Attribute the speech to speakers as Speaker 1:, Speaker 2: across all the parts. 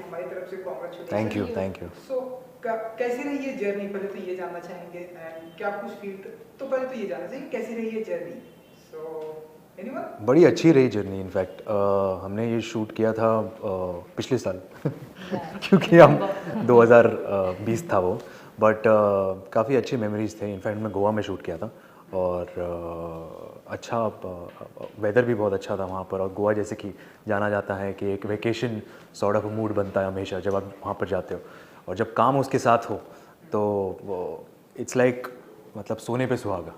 Speaker 1: हमारी तरफ से कॉन्ग्रेचुलेशन।
Speaker 2: Thank you.
Speaker 1: सो कैसी रही ये जर्नी, पहले तो ये जानना चाहेंगे, एंड क्या कुछ फील, तो पहले तो ये जानना चाहिए कैसी रही ये जर्नी। So anyone?
Speaker 2: बड़ी अच्छी रही जर्नी। इनफैक्ट हमने ये शूट किया था पिछले साल क्योंकि हम 2020 था वो, बट काफ़ी अच्छी मेमोरीज थे। इनफैक्ट मैं गोवा में शूट किया था और अच्छा वेदर भी बहुत अच्छा था वहाँ पर। और गोवा जैसे कि जाना जाता है कि एक वेकेशन सॉर्ट ऑफ मूड बनता है हमेशा जब आप वहाँ पर जाते हो, और जब काम उसके साथ हो तो इट्स लाइक मतलब सोने पे सुहागा।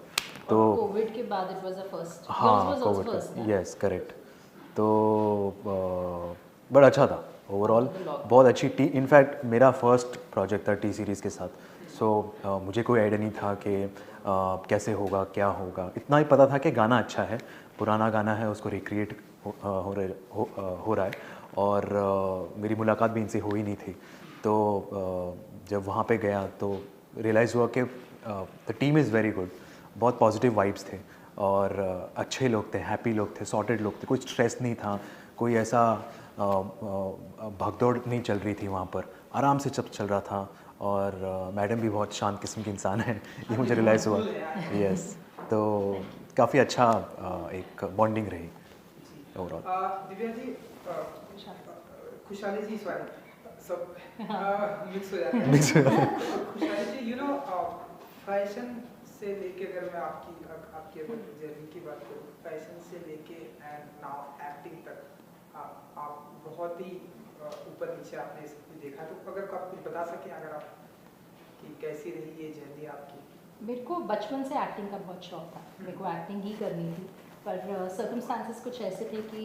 Speaker 2: तो
Speaker 3: कोविड के बाद इट वाज द फर्स्ट,
Speaker 2: हाँ कोविड का, यस करेक्ट। तो बड़ा अच्छा था ओवरऑल, बहुत अच्छी टी। इनफैक्ट मेरा फर्स्ट प्रोजेक्ट था टी सीरीज़ के साथ। सो मुझे कोई आइडिया नहीं था कि कैसे होगा क्या होगा। इतना ही पता था कि गाना अच्छा है, पुराना गाना है, उसको रिक्रिएट हो रहा है। और मेरी मुलाकात भी इनसे हो ही नहीं थी। तो जब वहाँ पे गया तो रियलाइज़ हुआ कि the team is very good, बहुत पॉजिटिव वाइब्स थे और अच्छे लोग थे, हैप्पी लोग थे, सॉर्टेड लोग थे, कोई स्ट्रेस नहीं था, कोई ऐसा भागदौड़ नहीं चल रही थी वहाँ पर, आराम से सब चल रहा था। और मैडम भी बहुत शांत किस्म की इंसान है, ये मुझे रियलाइज़ हुआ। यस, तो काफ़ी अच्छा एक बॉन्डिंग रही ओवरऑल।
Speaker 1: दिव्या जी, खुशहाली जी, सॉरी सब मिक्स हो जाते हैं। खुशहाली जी, यू नो फैशन से लेके, अगर मैं आपकी अगर जर्नी की बात करूँ, फैशन से लेके एंड नाउ एक्टिंग तक, आप बहुत ही ऊपर नीचे आपने इसको देखा। तो अगर आप कुछ बता सकें, अगर आप, कि कैसी रही ये जर्नी आपकी?
Speaker 3: मेरे को बचपन से एक्टिंग का बहुत शौक था, मेरे को एक्टिंग ही करनी थी, पर सर्कमस्टांसेस कुछ ऐसे थे कि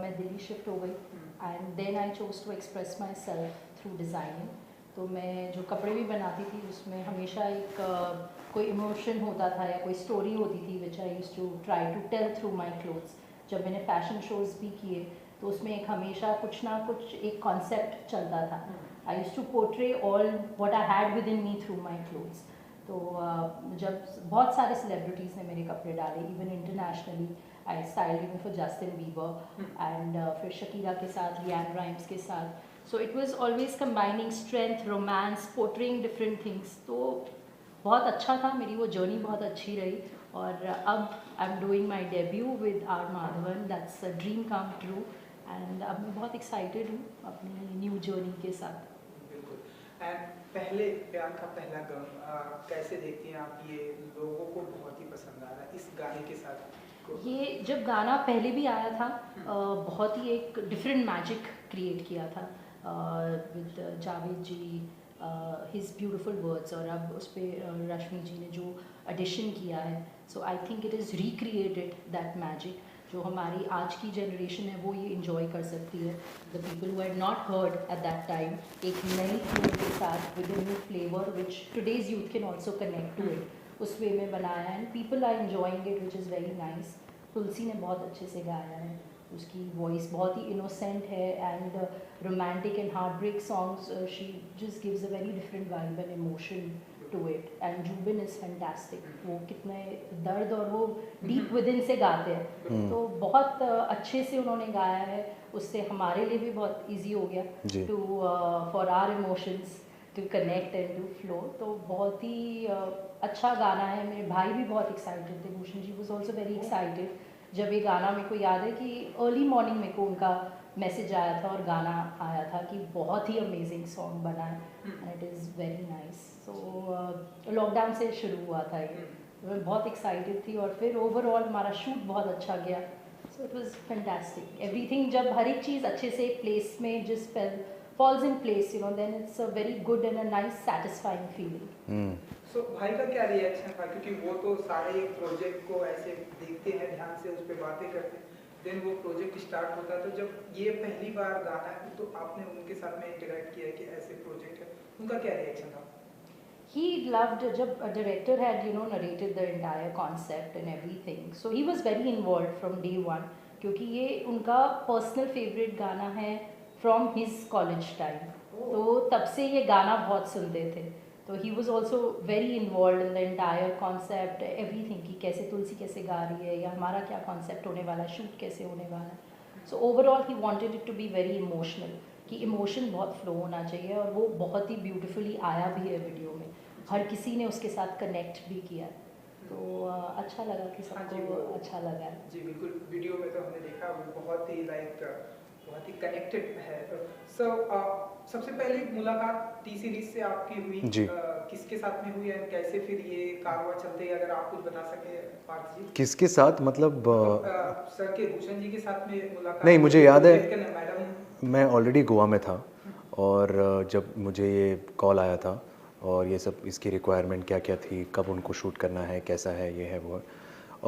Speaker 3: मैं दिल्ली शिफ्ट हो गई and then I chose to express myself through designing. तो मैं जो कपड़े भी बनाती थी उसमें हमेशा एक कोई इमोशन होता था या कोई स्टोरी होती थी which I used to try to tell through my clothes. जब मैंने फैशन शोज़ भी किए तो उसमें एक हमेशा कुछ ना कुछ एक कॉन्सेप्ट चलता था। I used to portray all what I had within me through my clothes. तो जब बहुत सारे सेलिब्रिटीज़ ने मेरे कपड़े डाले, even internationally, I styled even for Justin Bieber and फिर शकीरा के साथ, लियान राइम्स के साथ। So it was always combining strength, romance, portraying different things. तो बहुत अच्छा था, मेरी वो जर्नी बहुत अच्छी रही। और अब I am doing my debut with R Madhavan, that's a dream come true. And अब मैं बहुत एक्साइटेड हूँ अपनी न्यू जर्नी के साथ।
Speaker 1: एंड पहले प्यार का पहला गम, कैसे देखती हैं आप? ये लोगों को बहुत ही पसंद आ रहा है इस गाने के साथ।
Speaker 3: ये जब गाना पहले भी आया था बहुत ही एक डिफरेंट मैजिक क्रिएट किया था with Javed ji, his beautiful words, और अब उस पर रश्मि जी ने जो एडिशन किया है। So I think it is recreated that magic, जो हमारी आज की जनरेशन है वो ये इंजॉय कर सकती है। The people who had not heard at that time, एक नई ट्यून के साथ with a new flavour which today's youth can also connect to it, उस वे में बनाया है and people are enjoying it which is very nice. Tulsi ने बहुत अच्छे से गाया है, उसकी वॉइस बहुत ही इनोसेंट है and romantic and heart break songs she just gives a very different vibe and emotion to it. And Jubin is fantastic, वो कितने दर्द और वो डीप विद इन से गाते हैं, तो बहुत अच्छे से उन्होंने गाया है। उससे हमारे लिए भी बहुत ईजी हो गया to for our emotions to connect and to flow. तो बहुत ही अच्छा गाना है। मेरे भाई भी बहुत एक्साइटेड थे, Bhushan ji was also very excited जब ये गाना, मेरे को याद है कि अर्ली मॉर्निंग मेरे को उनका मैसेज आया था और गाना आया था कि बहुत ही अमेजिंग सॉन्ग बना है and it is very nice. So lockdown से शुरू हुआ था ये, तो मैं बहुत एक्साइटेड थी और फिर ओवरऑल हमारा शूट बहुत अच्छा गया। So it was fantastic, everything जब हर एक चीज़ अच्छे से प्लेस में जिस falls in place, you know, then it's a very good and a nice satisfying feeling.
Speaker 1: So भाई का क्या रिएक्शन था? क्योंकि वो तो सारे एक प्रोजेक्ट को ऐसे देखते हैं, ध्यान से उस पर बातें करते हैं, देन वो प्रोजेक्ट स्टार्ट होता है। तो जब ये पहली बार गाना है तो आपने उनके साथ में इंटरेक्ट किया कि ऐसे प्रोजेक्ट है, उनका क्या रिएक्शन था?
Speaker 3: He loved जब director had narrated the entire concept and everything, so he was very involved from day one, क्योंकि ये उनका personal favorite गाना है from his college time, तो तब से ये गाना बहुत सुनते थे। तो he was also very involved in the entire concept, everything, कि कैसे तुलसी कैसे गा रही है या हमारा क्या concept होने वाला है, shoot कैसे होने वाला है। So overall he wanted it to be very emotional, कि इमोशन बहुत फ्लो होना चाहिए, और वो बहुत ही ब्यूटीफुली आया भी है वीडियो में, हर किसी ने उसके साथ कनेक्ट भी किया, तो अच्छा लगा कि
Speaker 1: हाँ जी,
Speaker 3: सबको
Speaker 1: वो-
Speaker 3: अच्छा लगा है।
Speaker 1: जी बिल्कुल, वीडियो में तो हमने देखा वो बहुत ही बहुत ही कनेक्टेड है। सो सबसे पहली मुलाकात टी सीरीज से आपकी हुई
Speaker 2: जी।
Speaker 1: किसके साथ में हुई है, कैसे फिर ये कारवां चलते हैं, अगर आप कुछ बता सके पार्थ जी।
Speaker 2: किसके साथ मतलब
Speaker 1: सर के भूषण जी के साथ में मुलाकात
Speaker 2: नहीं, मुझे याद है
Speaker 1: मैडम।
Speaker 2: मैं ऑलरेडी गोवा में था, और जब मुझे ये कॉल आया था और ये सब इसकी रिक्वायरमेंट क्या क्या थी, कब उनको शूट करना है, कैसा है, ये है वो है।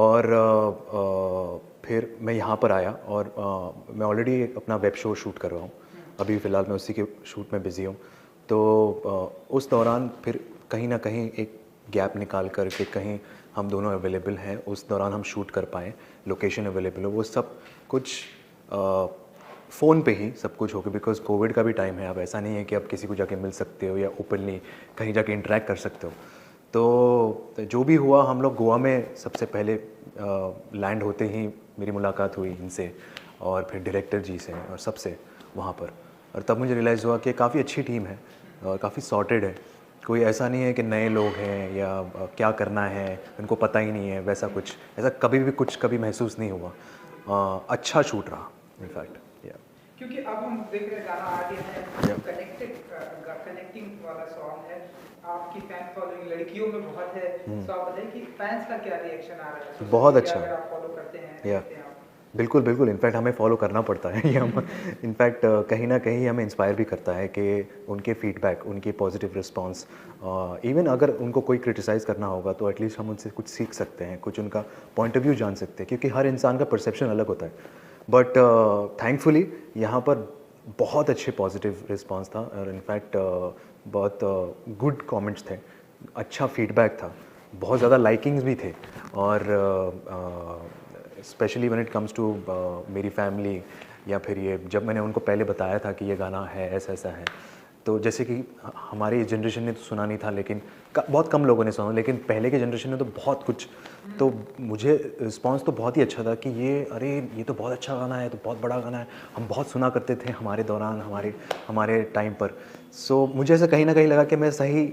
Speaker 2: और फिर मैं यहाँ पर आया, और मैं ऑलरेडी अपना वेब शो शूट कर रहा हूँ, अभी फ़िलहाल मैं उसी के शूट में बिज़ी हूँ। तो उस दौरान फिर कहीं ना कहीं एक गैप निकाल कर के कहीं हम दोनों अवेलेबल हैं, उस दौरान हम शूट कर पाएँ, लोकेशन अवेलेबल हो, वो सब कुछ फ़ोन पे ही सब कुछ हो गया, बिकॉज कोविड का भी टाइम है। अब ऐसा नहीं है कि आप किसी को जाके मिल सकते हो या ओपनली कहीं जाके इंटरेक्ट कर सकते हो। तो जो भी हुआ, हम लोग गोवा में सबसे पहले लैंड होते ही मेरी मुलाकात हुई इनसे, और फिर डायरेक्टर जी से और सबसे वहाँ पर। और तब मुझे रियलाइज़ हुआ कि काफ़ी अच्छी टीम है और काफ़ी सॉर्टेड है। कोई ऐसा नहीं है कि नए लोग हैं या क्या करना है उनको पता ही नहीं है, वैसा कुछ ऐसा कभी महसूस नहीं हुआ। अच्छा शूट रहा इनफैक्ट।
Speaker 1: क्योंकि अब हम देख रहे हैं गाना आ गया है,
Speaker 2: Yeah.
Speaker 1: कनेक्टिंग वाला सॉन्ग है, आपकी फैन फॉलोइंग लड़कियों में बहुत है। तो आप बताइए कि फैंस का क्या रिएक्शन आ रहा है social
Speaker 2: बहुत
Speaker 1: media,
Speaker 2: अच्छा।
Speaker 1: अगर आप फॉलो करते हैं
Speaker 2: या
Speaker 1: देखते हैं आप।
Speaker 2: बिल्कुल बिल्कुल, इनफैक्ट हमें फॉलो करना पड़ता है ये हम इनफैक्ट कहीं ना कहीं हमें इंस्पायर भी करता है कि उनके फीडबैक, उनके पॉजिटिव रिस्पांस, इवन अगर उनको कोई क्रिटिसाइज़ करना होगा तो एटलीस्ट हम उनसे कुछ सीख सकते हैं, कुछ उनका पॉइंट ऑफ व्यू जान सकते हैं, क्योंकि हर इंसान का परसेप्शन अलग होता है। बट थैंकफुली यहाँ पर बहुत अच्छे पॉजिटिव रिस्पांस था, और इनफैक्ट बहुत गुड कमेंट्स थे, अच्छा फीडबैक था, बहुत ज़्यादा लाइकिंग्स भी थे, और specially when it comes to मेरी फैमिली, या फिर ये जब मैंने उनको पहले बताया था कि ये गाना है, ऐसा ऐसा है, तो जैसे कि हमारी जनरेशन ने तो सुना नहीं था, लेकिन बहुत कम लोगों ने सुना, लेकिन पहले के जनरेशन ने तो बहुत कुछ, तो मुझे रिस्पांस तो बहुत ही अच्छा था कि ये तो बहुत अच्छा गाना है, तो बहुत बड़ा गाना है, हम बहुत सुना करते थे हमारे दौरान, हमारे टाइम पर। सो मुझे ऐसा कहीं ना कहीं लगा कि मैं सही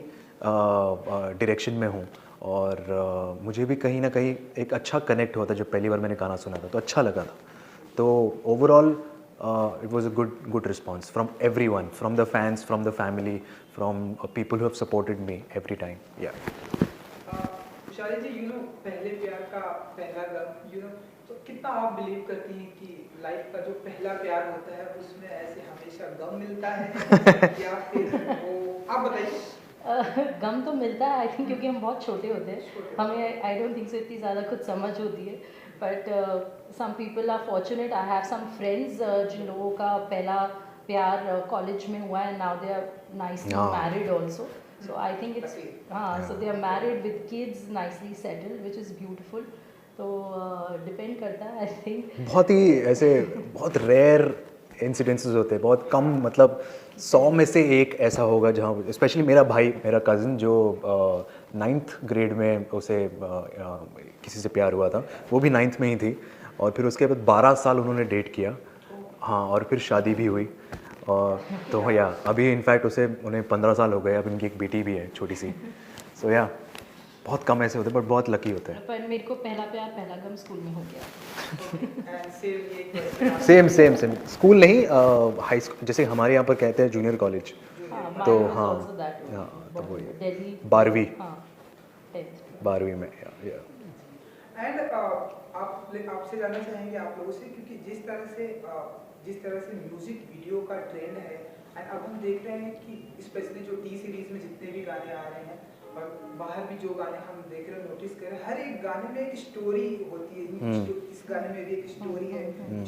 Speaker 2: डायरेक्शन में हूँ, और मुझे भी कहीं ना कहीं एक अच्छा कनेक्ट हुआ था जब पहली बार मैंने गाना सुना था, तो अच्छा लगा था। तो overall it was a good response from everyone, from the fans, from the family, from people who have supported me every time. Yeah.
Speaker 1: Tushari जी, पहले प्यार का पहला गम, तो कितना आप बिलीव करती हैं कि लाइफ का जो पहला प्यार होता है उसमें ऐसे हमेशा गम मिलता है या फिर वो, आप बताइए।
Speaker 3: गम तो मिलता है आई थिंक, क्योंकि हम बहुत छोटे होते हैं, हमें आई डोंट थिंक सो इतनी ज़्यादा कुछ समझ होती है, but some people are fortunate. I have some friends जिन लोगों का पहला प्यार कॉलेज में हुआ है, now they are nicely married also, so I think it's, हाँ, so they are married with kids, nicely settled, which is beautiful. तो डिपेंड करता है आई थिंक।
Speaker 2: बहुत ही ऐसे बहुत रेयर इंसिडेंसेस होते हैं, बहुत कम, मतलब 100 में से एक ऐसा होगा जहाँ, स्पेशली मेरा भाई, मेरा कज़न जो 9th ग्रेड में उसे किसी से प्यार हुआ था, वो भी 9th में ही थी, और फिर उसके बाद 12 साल उन्होंने डेट किया, हाँ, और फिर शादी भी हुई, और तो या अभी इनफैक्ट उन्हें 15 साल हो गए, अब उनकी एक बेटी भी है छोटी सी। सो या बहुत कम ऐसे होते हैं, बट बहुत लकी होते हैं।
Speaker 3: पर मेरे को पहला प्यार पहला गम स्कूल में हो गया।
Speaker 2: सेम स्कूल नहीं, हाई स्कूल, जैसे हमारे यहाँ पर कहते हैं जूनियर कॉलेज, तो हाँ, तो वही
Speaker 3: दिल्ली
Speaker 2: 12वीं,
Speaker 3: हाँ 10th
Speaker 2: 12वीं में या।
Speaker 1: एंड आपसे जानना चाहेंगे आप लोगों से, क्योंकि जिस तरह से म्यूजिक वीडियो का ट्रेंड है, एंड अब हम देख रहे हैं कि स्पेशली जो टी सीरीज में जितने भी गाने आ रहे हैं और बाहर भी जो गाने हम देख रहे हैं, नोटिस कर रहे हैं, हर एक गाने में एक स्टोरी होती है। इस गाने में भी एक स्टोरी है,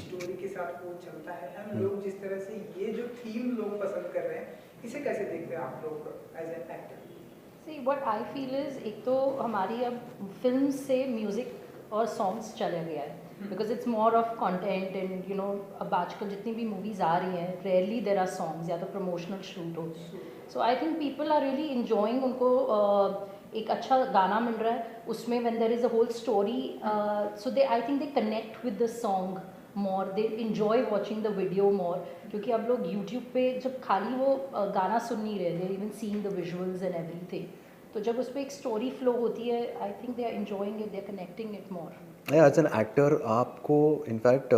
Speaker 1: स्टोरी के साथ वो चलता है। हम लोग जिस तरह से ये जो थीम लोग पसंद कर रहे हैं, इसे कैसे देखते हैं आप लोग as an actor?
Speaker 3: See, what I feel is, एक तो हमारी अब फिल्म से म्यूज़िक और सॉन्ग्स चला गया है, because it's more of content, and you know अब आजकल जितनी भी मूवीज़ आ रही हैं, रेयरली देर आर सॉन्ग्स, या तो प्रमोशनल शूट होते हैं। So I think people are really enjoying, उनको एक अच्छा गाना मिल रहा है, उसमें when there is a whole story, so they, I think they connect with the song more, they enjoy watching the video more, क्योंकि अब लोग YouTube पे जब खाली वो गाना सुन नहीं रहे, they even seeing the visuals and everything, तो जब उस पर एक स्टोरी फ्लो होती है, I think they are enjoying it, they are connecting it more.
Speaker 2: As an actor आपको इनफैक्ट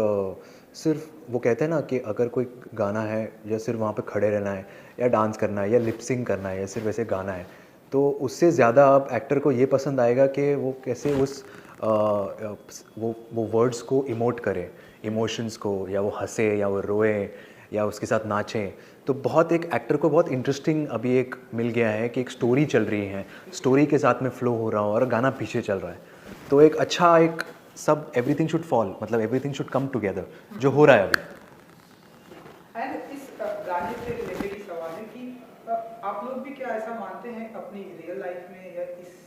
Speaker 2: सिर्फ वो कहते हैं ना कि अगर कोई गाना है या सिर्फ वहाँ पे खड़े रहना है या डांस करना है या लिपसिंग करना है या सिर्फ ऐसे गाना है, तो उससे ज़्यादा आप एक्टर को ये पसंद आएगा कि वो कैसे उस वो वर्ड्स को इमोट करे, इमोशंस को, या वो हंसे या वो रोए या उसके साथ नाचें। तो बहुत एक एक्टर को बहुत इंटरेस्टिंग अभी एक मिल गया है कि एक स्टोरी चल रही है, स्टोरी के साथ में फ्लो हो रहा हो और गाना पीछे चल रहा है, तो एक अच्छा एक सब एवरीथिंग शुड फॉल, मतलब एवरीथिंग शुड कम टुगेदर, जो हो रहा है अभी।
Speaker 1: एंड इस गाने से रिलेटेड ही सवाल है कि आप लोग भी क्या ऐसा मानते हैं अपनी रियल लाइफ में, या इस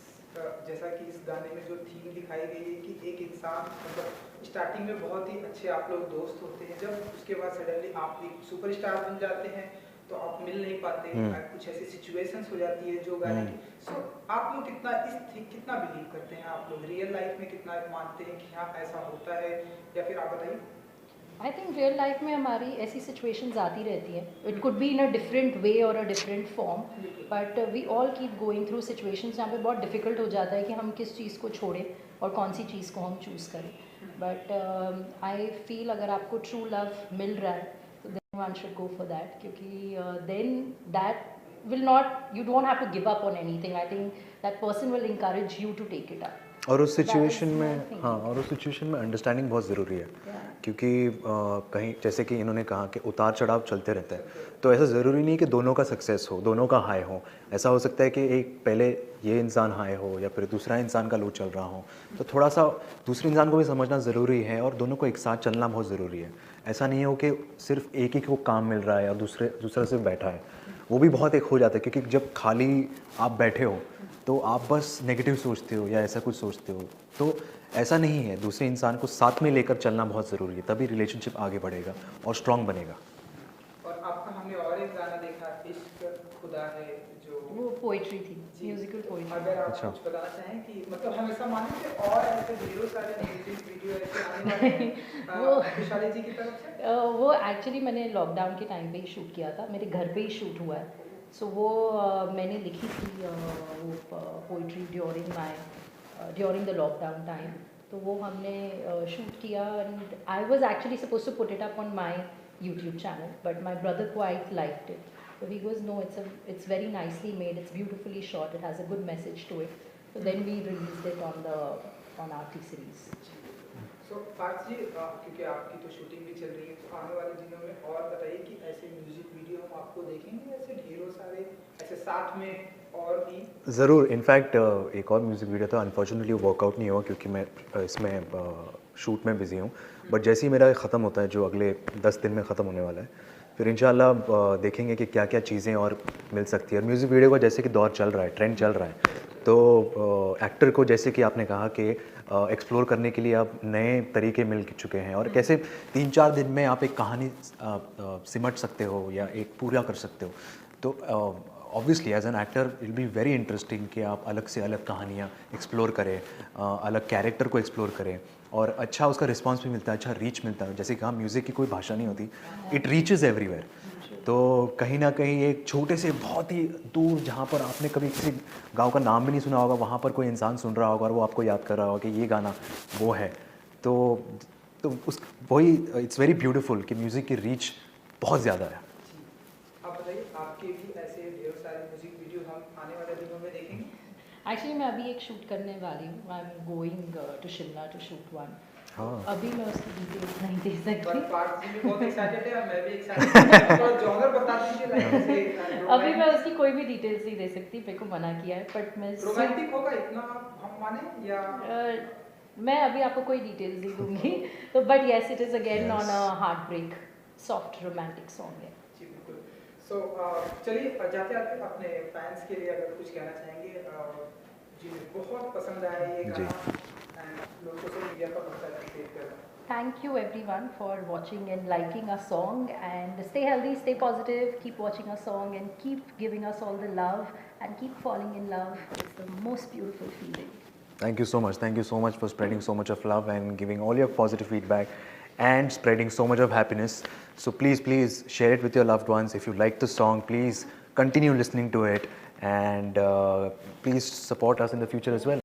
Speaker 1: जैसा कि इस गाने में जो थीम दिखाई गई है कि एक इंसान मतलब स्टार्टिंग में बहुत ही अच्छे आप लोग दोस्त होते हैं, जब उसके बाद सडनली आप एक सुपरस्टार बन जाते हैं तो आप मिल नहीं पाते, कुछ ऐसी सिचुएशंस हो जाती है जो गाने की। सो आप लोग कितना बिलीव करते हैं, आप लोग रियल लाइफ में कितना मानते हैं कि हाँ ऐसा होता है, या फिर आप बताइए।
Speaker 3: आई थिंक रियल लाइफ में हमारी ऐसी सिचुएशंस आती रहती हैं, it could be in a different way और a different form, but we all keep going through situations जहाँ पे बहुत डिफिकल्ट हो जाता है कि हम किस चीज़ को छोड़ें और कौन सी चीज़ को हम चूज़ करें। बट आई फील अगर आपको ट्रू लव मिल रहा है तो then one should go for that, क्योंकि then that will not, you don't have to give up on anything. I think that person will encourage you to take it up.
Speaker 2: और उस
Speaker 3: So that is
Speaker 2: situation
Speaker 3: my
Speaker 2: में
Speaker 3: thinking.
Speaker 2: हाँ, और उस situation में understanding बहुत ज़रूरी है,
Speaker 3: Yeah.
Speaker 2: क्योंकि कहीं जैसे कि इन्होंने कहा कि उतार चढ़ाव चलते रहते हैं, तो ऐसा ज़रूरी नहीं कि दोनों का सक्सेस हो, दोनों का हाई हो। ऐसा हो सकता है कि एक पहले ये इंसान हाई हो या फिर दूसरा इंसान का लो चल रहा हो, तो थोड़ा सा दूसरे इंसान को भी समझना ज़रूरी है और दोनों को एक साथ चलना बहुत ज़रूरी है। ऐसा नहीं हो कि सिर्फ एक ही को काम मिल रहा है और दूसरा सिर्फ बैठा है, वो भी बहुत एक हो जाता है, क्योंकि जब खाली आप बैठे हो तो आप बस नेगेटिव सोचते हो या ऐसा कुछ सोचते हो, तो ऐसा नहीं है। दूसरे इंसान को साथ में लेकर चलना बहुत ज़रूरी है, तभी रिलेशनशिप आगे बढ़ेगा और स्ट्रॉन्ग बनेगा।
Speaker 1: और आपका हमने और एक गाना देखा, इश्क खुदा है, जो
Speaker 3: वो पोइट्री थी, म्यूजिकल पोइट्री।
Speaker 1: अगर आप
Speaker 2: अच्छा।
Speaker 1: कुछ बताना चाहें कि मतलब हमेशा माने कि और ऐसे ढेरों सारे म्यूजिक वीडियो ऐसे आने वाले हैं
Speaker 3: वो-
Speaker 1: खुशहाली जी की तरफ से।
Speaker 3: वो एक्चुअली मैंने लॉकडाउन के टाइम पे ही शूट किया था, मेरे घर पे ही शूट हुआ है। सो वो मैंने लिखी थी वो poetry during the lockdown time, तो वो हमने शूट किया and I was actually suppose to put it up on my YouTube channel, but my brother quite liked it, so he goes, no, it's very nicely made, it's beautifully shot, it has a good message to it, so then we released it on our T-Series.
Speaker 1: सो पार्थ जी, क्योंकि आपकी तो shooting भी चल रही है, तो आने वाले दिनों में और बताइए कि ऐसे म्यूजिक वीडियो हम आपको देखेंगे, ऐसे ढेरों सारे ऐसे साथ में और भी?
Speaker 2: ज़रूर। इनफैक्ट एक और म्यूज़िक वीडियो था, अनफॉर्चुनेटली वर्कआउट नहीं हुआ क्योंकि मैं इसमें शूट में बिज़ी हूँ, बट जैसे ही मेरा ख़त्म होता है, जो अगले 10 दिन में ख़त्म होने वाला है, फिर इंशाल्लाह देखेंगे कि क्या क्या चीज़ें और मिल सकती है। और म्यूज़िक वीडियो का जैसे कि दौर चल रहा है, ट्रेंड चल रहा है, तो एक्टर को जैसे कि आपने कहा कि एक्सप्लोर करने के लिए अब नए तरीके मिल चुके हैं, और कैसे 3-4 दिन में आप एक कहानी सिमट सकते हो या एक पूरा कर सकते हो, तो obviously as an actor it be very interesting कि आप अलग से अलग कहानियाँ एक्सप्लोर करें, अलग कैरेक्टर को एक्सप्लोर करें, और अच्छा उसका रिस्पांस भी मिलता है, अच्छा रीच मिलता है। जैसे कहा, म्यूज़िक की कोई भाषा नहीं होती, इट रीचेस एवरीवेयर। तो कहीं ना कहीं एक छोटे से बहुत ही दूर, जहाँ पर आपने कभी किसी गांव का नाम भी नहीं सुना होगा, वहाँ पर कोई इंसान सुन रहा होगा और वो आपको याद कर रहा होगा कि ये गाना वो है। तो उस वही इट्स वेरी ब्यूटीफुल कि म्यूज़िक की रीच बहुत ज़्यादा है।
Speaker 1: आप बताइए, आपके भी ऐसे ढेरों सारे म्यूजिक वीडियो हम आने वाले दिनों में देखेंगे?
Speaker 3: एक्चुअली मैं अभी एक शूट करने वाली हूँ, I am going to Shimla to shoot one.
Speaker 2: हाँ।
Speaker 3: अभी मैं उसकी डिटेल्स नहीं दे
Speaker 1: पर
Speaker 3: सकती।
Speaker 1: पार्थ जी भी बहुत एक्साइटेड है और मैं भी एक्साइटेड हूं, थोड़ा जॉनर बता दीजिए, लाइक जैसे
Speaker 3: अभी मैं उसकी कोई भी डिटेल्स नहीं दे सकती, मेरे को मना किया है, बट मैं
Speaker 1: रोमांटिक होगा इतना हम माने, या
Speaker 3: मैं अभी आपको कोई डिटेल्स नहीं दूंगी। तो but yes, it is again on a heartbreak soft romantic song है।
Speaker 1: जी बिल्कुल। सो चलिए जाते आते अपने फैंस के लिए अगर कुछ कहना चाहेंगे, जी बहुत पसंद आया ये
Speaker 2: जी।
Speaker 1: गाना, एंड लोग सोशल मीडिया पर बहुत सारा शेयर कर रहे हैं।
Speaker 3: Thank you everyone for watching and liking our song, and stay healthy, stay positive, keep watching our song and keep giving us all the love and keep falling in love. It's the most beautiful feeling.
Speaker 2: Thank you so much for spreading so much of love and giving all your positive feedback. and spreading so much of happiness. So please share it with your loved ones. If you like the song, please continue listening to it, and please support us in the future as well.